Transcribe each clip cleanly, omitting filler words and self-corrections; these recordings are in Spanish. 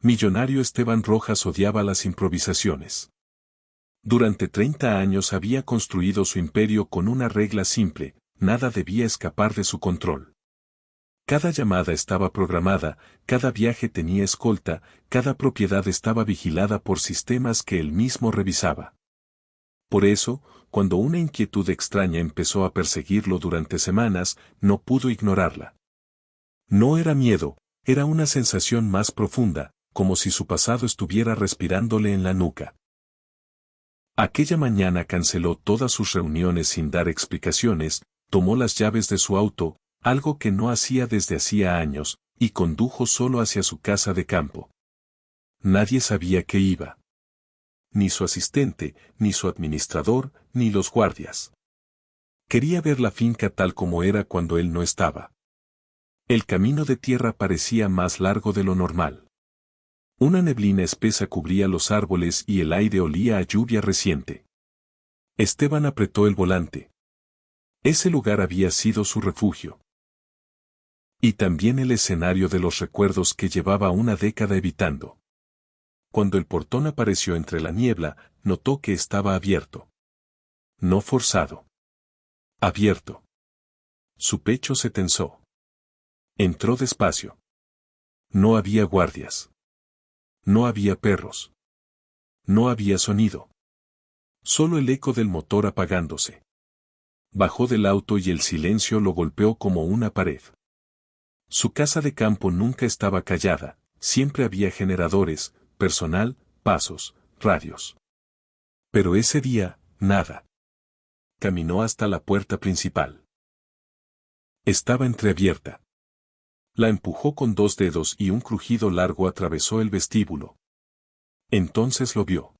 Millonario Esteban Rojas odiaba las improvisaciones. Durante 30 años había construido su imperio con una regla simple: nada debía escapar de su control. Cada llamada estaba programada, cada viaje tenía escolta, cada propiedad estaba vigilada por sistemas que él mismo revisaba. Por eso, cuando una inquietud extraña empezó a perseguirlo durante semanas, no pudo ignorarla. No era miedo, era una sensación más profunda, como si su pasado estuviera respirándole en la nuca. Aquella mañana canceló todas sus reuniones sin dar explicaciones, tomó las llaves de su auto, algo que no hacía desde hacía años, y condujo solo hacia su casa de campo. Nadie sabía que iba. Ni su asistente, ni su administrador, ni los guardias. Quería ver la finca tal como era cuando él no estaba. El camino de tierra parecía más largo de lo normal. Una neblina espesa cubría los árboles y el aire olía a lluvia reciente. Esteban apretó el volante. Ese lugar había sido su refugio. Y también el escenario de los recuerdos que llevaba una década evitando. Cuando el portón apareció entre la niebla, notó que estaba abierto. No forzado. Abierto. Su pecho se tensó. Entró despacio. No había guardias. No había perros. No había sonido. Solo el eco del motor apagándose. Bajó del auto y el silencio lo golpeó como una pared. Su casa de campo nunca estaba callada, siempre había generadores, personal, pasos, radios. Pero ese día, nada. Caminó hasta la puerta principal. Estaba entreabierta. La empujó con 2 dedos y un crujido largo atravesó el vestíbulo. Entonces lo vio.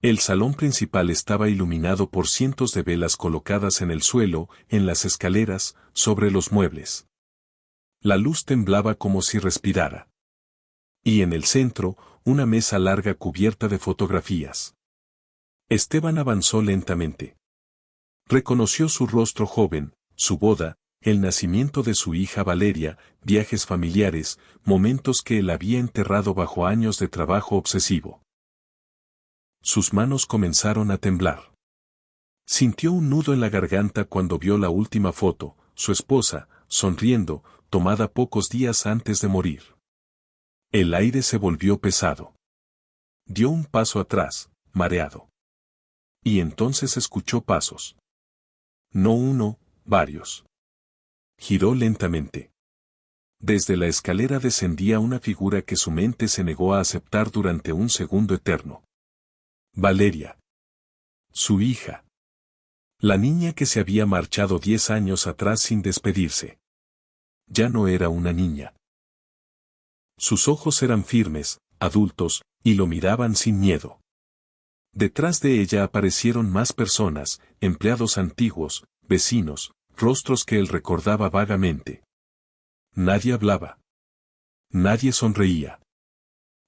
El salón principal estaba iluminado por cientos de velas colocadas en el suelo, en las escaleras, sobre los muebles. La luz temblaba como si respirara. Y en el centro, una mesa larga cubierta de fotografías. Esteban avanzó lentamente. Reconoció su rostro joven, su boda, el nacimiento de su hija Valeria, viajes familiares, momentos que él había enterrado bajo años de trabajo obsesivo. Sus manos comenzaron a temblar. Sintió un nudo en la garganta cuando vio la última foto, su esposa, sonriendo, tomada pocos días antes de morir. El aire se volvió pesado. Dio un paso atrás, mareado. Y entonces escuchó pasos. No uno, varios. Giró lentamente. Desde la escalera descendía una figura que su mente se negó a aceptar durante un segundo eterno. Valeria. Su hija. La niña que se había marchado 10 años atrás sin despedirse. Ya no era una niña. Sus ojos eran firmes, adultos, y lo miraban sin miedo. Detrás de ella aparecieron más personas, empleados antiguos, vecinos, rostros que él recordaba vagamente. Nadie hablaba. Nadie sonreía.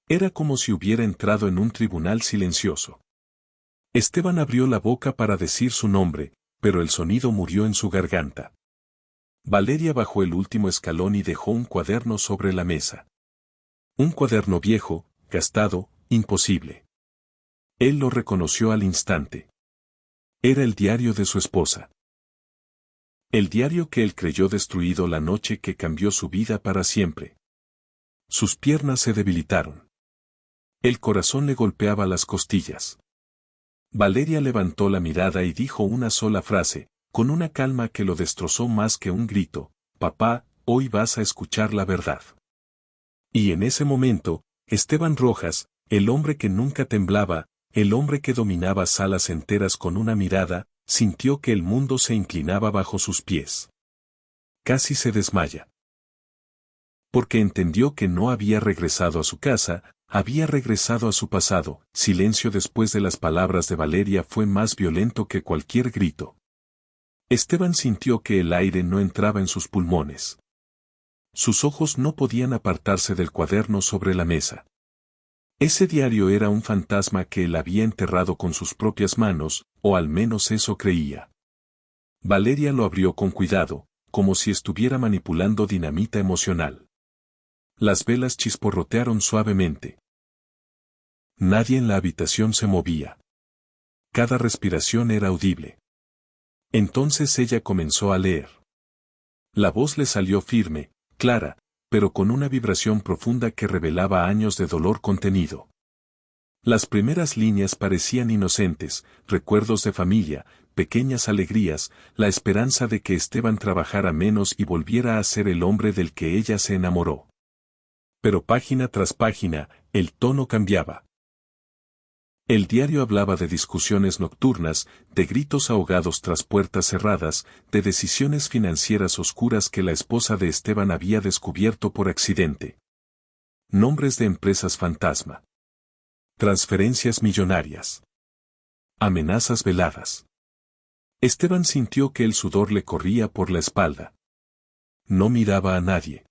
Era como si hubiera entrado en un tribunal silencioso. Esteban abrió la boca para decir su nombre, pero el sonido murió en su garganta. Valeria bajó el último escalón y dejó un cuaderno sobre la mesa. Un cuaderno viejo, gastado, imposible. Él lo reconoció al instante. Era el diario de su esposa. El diario que él creyó destruido la noche que cambió su vida para siempre. Sus piernas se debilitaron. El corazón le golpeaba las costillas. Valeria levantó la mirada y dijo una sola frase, con una calma que lo destrozó más que un grito: «Papá, hoy vas a escuchar la verdad». Y en ese momento, Esteban Rojas, el hombre que nunca temblaba, el hombre que dominaba salas enteras con una mirada, sintió que el mundo se inclinaba bajo sus pies. Casi se desmaya. Porque entendió que no había regresado a su casa, había regresado a su pasado. Silencio después de las palabras de Valeria fue más violento que cualquier grito. Esteban sintió que el aire no entraba en sus pulmones. Sus ojos no podían apartarse del cuaderno sobre la mesa. Ese diario era un fantasma que él había enterrado con sus propias manos, o al menos eso creía. Valeria lo abrió con cuidado, como si estuviera manipulando dinamita emocional. Las velas chisporrotearon suavemente. Nadie en la habitación se movía. Cada respiración era audible. Entonces ella comenzó a leer. La voz le salió firme, clara, pero con una vibración profunda que revelaba años de dolor contenido. Las primeras líneas parecían inocentes, recuerdos de familia, pequeñas alegrías, la esperanza de que Esteban trabajara menos y volviera a ser el hombre del que ella se enamoró. Pero página tras página, el tono cambiaba. El diario hablaba de discusiones nocturnas, de gritos ahogados tras puertas cerradas, de decisiones financieras oscuras que la esposa de Esteban había descubierto por accidente. Nombres de empresas fantasma. Transferencias millonarias. Amenazas veladas. Esteban sintió que el sudor le corría por la espalda. No miraba a nadie.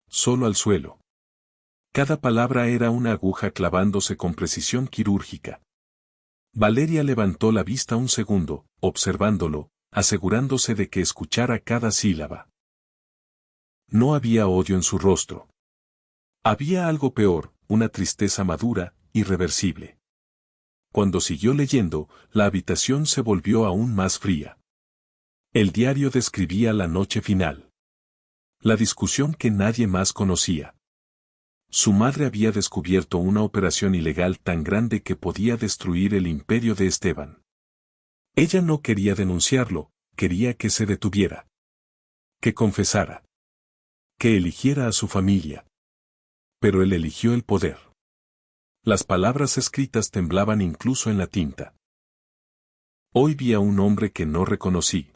Solo al suelo. Cada palabra era una aguja clavándose con precisión quirúrgica. Valeria levantó la vista un segundo, observándolo, asegurándose de que escuchara cada sílaba. No había odio en su rostro. Había algo peor, una tristeza madura, irreversible. Cuando siguió leyendo, la habitación se volvió aún más fría. El diario describía la noche final. La discusión que nadie más conocía. Su madre había descubierto una operación ilegal tan grande que podía destruir el imperio de Esteban. Ella no quería denunciarlo, quería que se detuviera. Que confesara. Que eligiera a su familia. Pero él eligió el poder. Las palabras escritas temblaban incluso en la tinta. Hoy vi a un hombre que no reconocí.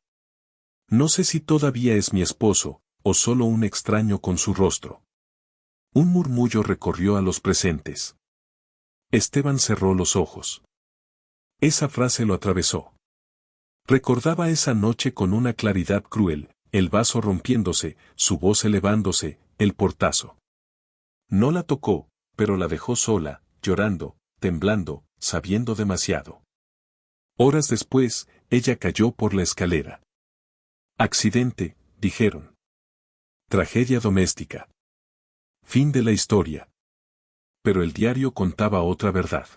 No sé si todavía es mi esposo, o solo un extraño con su rostro. Un murmullo recorrió a los presentes. Esteban cerró los ojos. Esa frase lo atravesó. Recordaba esa noche con una claridad cruel, el vaso rompiéndose, su voz elevándose, el portazo. No la tocó, pero la dejó sola, llorando, temblando, sabiendo demasiado. Horas después, ella cayó por la escalera. Accidente, dijeron. Tragedia doméstica. Fin de la historia. Pero el diario contaba otra verdad.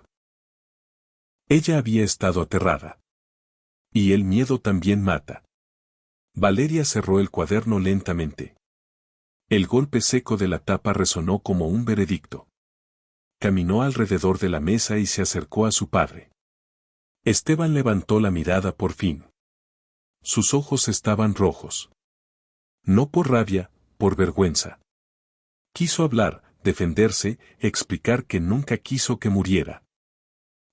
Ella había estado aterrada. Y el miedo también mata. Valeria cerró el cuaderno lentamente. El golpe seco de la tapa resonó como un veredicto. Caminó alrededor de la mesa y se acercó a su padre. Esteban levantó la mirada por fin. Sus ojos estaban rojos. No por rabia, por vergüenza. Quiso hablar, defenderse, explicar que nunca quiso que muriera.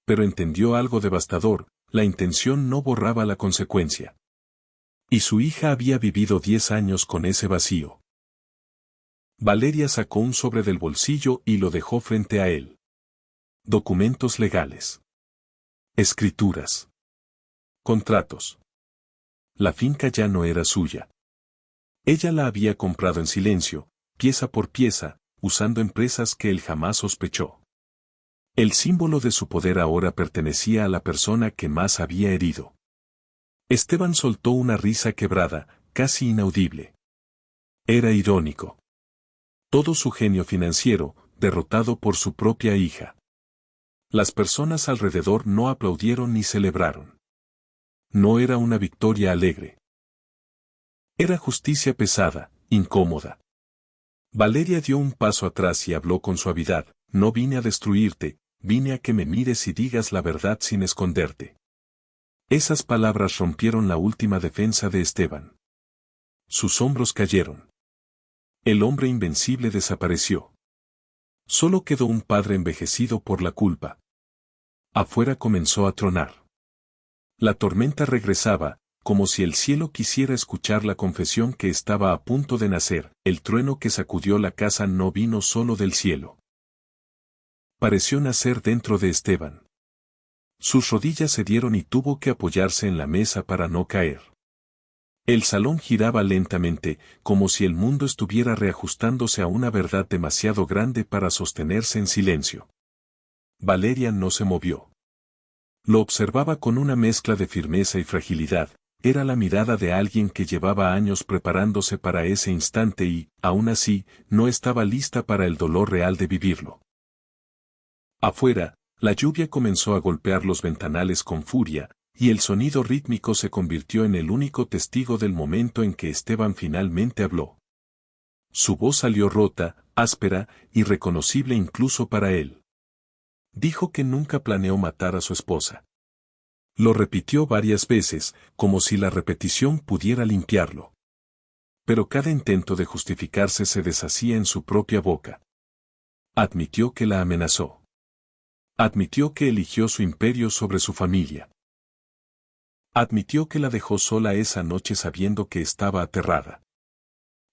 Pero entendió algo devastador, la intención no borraba la consecuencia. Y su hija había vivido 10 años con ese vacío. Valeria sacó un sobre del bolsillo y lo dejó frente a él. Documentos legales. Escrituras. Contratos. La finca ya no era suya. Ella la había comprado en silencio, pieza por pieza, usando empresas que él jamás sospechó. El símbolo de su poder ahora pertenecía a la persona que más había herido. Esteban soltó una risa quebrada, casi inaudible. Era irónico. Todo su genio financiero, derrotado por su propia hija. Las personas alrededor no aplaudieron ni celebraron. No era una victoria alegre. Era justicia pesada, incómoda. Valeria dio un paso atrás y habló con suavidad. No vine a destruirte, vine a que me mires y digas la verdad sin esconderte. Esas palabras rompieron la última defensa de Esteban. Sus hombros cayeron. El hombre invencible desapareció. Solo quedó un padre envejecido por la culpa. Afuera comenzó a tronar. La tormenta regresaba, como si el cielo quisiera escuchar la confesión que estaba a punto de nacer. El trueno que sacudió la casa no vino solo del cielo. Pareció nacer dentro de Esteban. Sus rodillas cedieron y tuvo que apoyarse en la mesa para no caer. El salón giraba lentamente, como si el mundo estuviera reajustándose a una verdad demasiado grande para sostenerse en silencio. Valeria no se movió. Lo observaba con una mezcla de firmeza y fragilidad, era la mirada de alguien que llevaba años preparándose para ese instante y, aún así, no estaba lista para el dolor real de vivirlo. Afuera, la lluvia comenzó a golpear los ventanales con furia, y el sonido rítmico se convirtió en el único testigo del momento en que Esteban finalmente habló. Su voz salió rota, áspera, irreconocible incluso para él. Dijo que nunca planeó matar a su esposa. Lo repitió varias veces, como si la repetición pudiera limpiarlo. Pero cada intento de justificarse se deshacía en su propia boca. Admitió que la amenazó. Admitió que eligió su imperio sobre su familia. Admitió que la dejó sola esa noche sabiendo que estaba aterrada.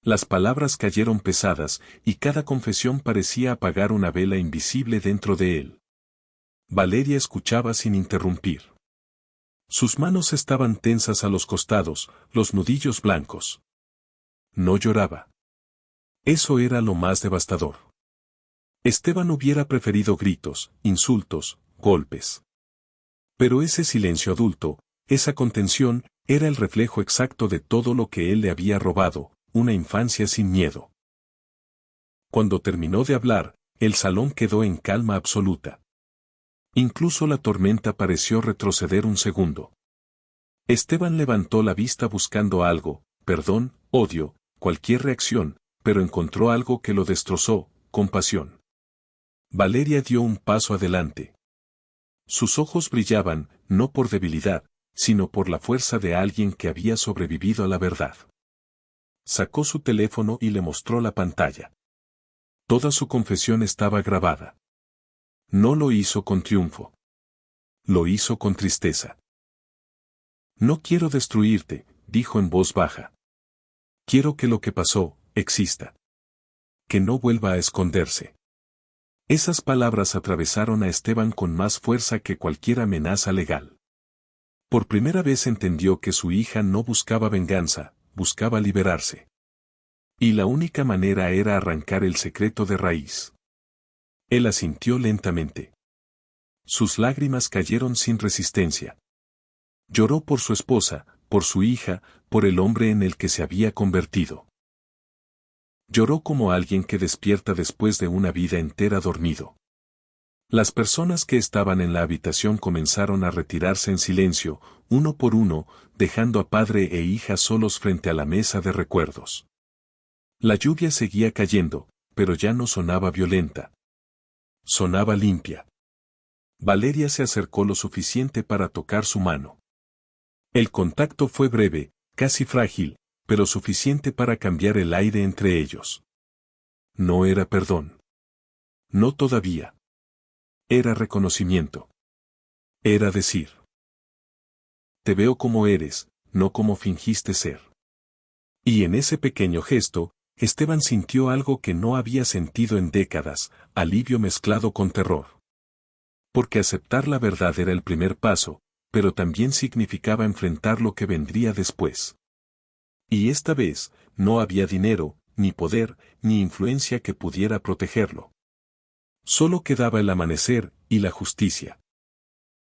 Las palabras cayeron pesadas, y cada confesión parecía apagar una vela invisible dentro de él. Valeria escuchaba sin interrumpir. Sus manos estaban tensas a los costados, los nudillos blancos. No lloraba. Eso era lo más devastador. Esteban hubiera preferido gritos, insultos, golpes. Pero ese silencio adulto, esa contención, era el reflejo exacto de todo lo que él le había robado, una infancia sin miedo. Cuando terminó de hablar, el salón quedó en calma absoluta. Incluso la tormenta pareció retroceder un segundo. Esteban levantó la vista buscando algo, perdón, odio, cualquier reacción, pero encontró algo que lo destrozó, compasión. Valeria dio un paso adelante. Sus ojos brillaban, no por debilidad, sino por la fuerza de alguien que había sobrevivido a la verdad. Sacó su teléfono y le mostró la pantalla. Toda su confesión estaba grabada. No lo hizo con triunfo. Lo hizo con tristeza. No quiero destruirte, dijo en voz baja. Quiero que lo que pasó, exista. Que no vuelva a esconderse. Esas palabras atravesaron a Esteban con más fuerza que cualquier amenaza legal. Por primera vez entendió que su hija no buscaba venganza, buscaba liberarse. Y la única manera era arrancar el secreto de raíz. Él asintió lentamente. Sus lágrimas cayeron sin resistencia. Lloró por su esposa, por su hija, por el hombre en el que se había convertido. Lloró como alguien que despierta después de una vida entera dormido. Las personas que estaban en la habitación comenzaron a retirarse en silencio, uno por uno, dejando a padre e hija solos frente a la mesa de recuerdos. La lluvia seguía cayendo, pero ya no sonaba violenta. Sonaba limpia. Valeria se acercó lo suficiente para tocar su mano. El contacto fue breve, casi frágil, pero suficiente para cambiar el aire entre ellos. No era perdón. No todavía. Era reconocimiento. Era decir: te veo como eres, no como fingiste ser. Y en ese pequeño gesto, Esteban sintió algo que no había sentido en décadas, alivio mezclado con terror. Porque aceptar la verdad era el primer paso, pero también significaba enfrentar lo que vendría después. Y esta vez, no había dinero, ni poder, ni influencia que pudiera protegerlo. Solo quedaba el amanecer y la justicia.